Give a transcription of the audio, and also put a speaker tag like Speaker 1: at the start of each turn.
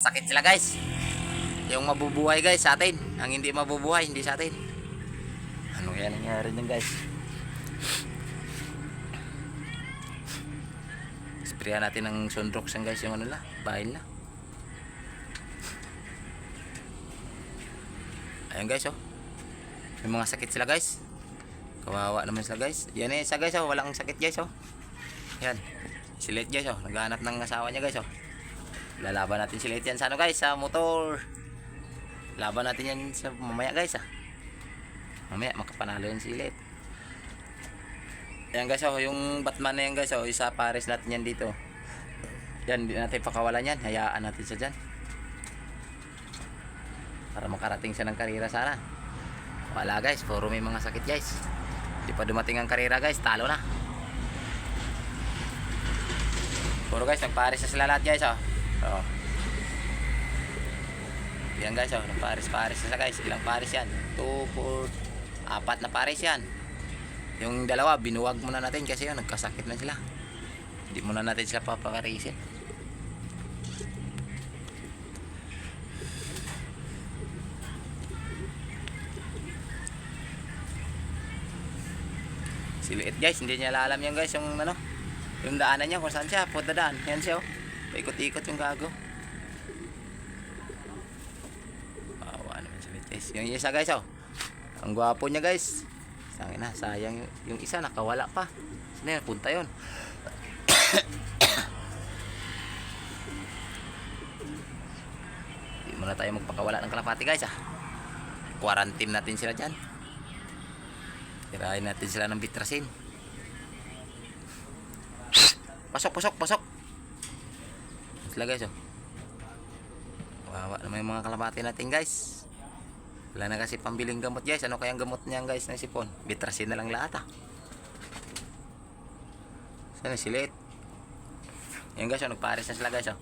Speaker 1: sakit sila guys. Yung mabubuhay guys sa atin, ang hindi mabubuhay hindi sa atin. Ano yan nangyari niyan guys? Sprayan natin ng sunrox yan guys, yung ano la, bahay na. Ayun guys oh. May mga sakit sila guys. Kawawa naman sila guys. Yan eh isa guys oh, walang sakit guys oh. Yan. Si Late guys oh, naghahanap ng asawa niya guys oh. Lalaban natin si Late yan sa ano guys, sa motor. Laban natin yan sa mamaya guys ah. Mamaya makapanalo yan si Late. Yan guys oh, yung Batman na yan guys oh, isa pares natin yan dito. Yan, hindi natin pakawalan yan. Hayaan natin siya dyan. Para makarating siya ng karera sana. Wala guys, puro may mga sakit guys. Hindi pa dumating ang karera guys, talo na. Puro guys, nagpares na sila lahat guys oh. Oh. Yan guys oh, nagpares-pares na sila guys. Ilang pares yan? 2, 4, 4 na pares yan. Yung dalawa, binuwag muna natin kasi yun, nagkasakit na sila. Hindi muna natin sila papakarisin. Si Liit guys, hindi niya alam yan guys, yung ano, yung daanan niya kung saan siya, punta daan. Yan siya oh, paikot-ikot yung gago. Awa naman si Liit guys. Yung isa guys oh, ang gwapo niya guys. Sayang yung isa nakawala pa. Saan yan, punta yun. Hindi muna tayo magpakawala ng kalapati guys ah. Quarantine natin sila dyan. Tirahin natin sila ng bitrasin. Pasok. Sila guys oh. Wawa naman yung mga kalapati natin guys. Wala na kasi pambiling gamot guys. Ano kayang gamot niyan guys na sipon? Bitrasin na lang lahat ah. Sana si Late. Yan guys oh, nagpares na sila guys oh.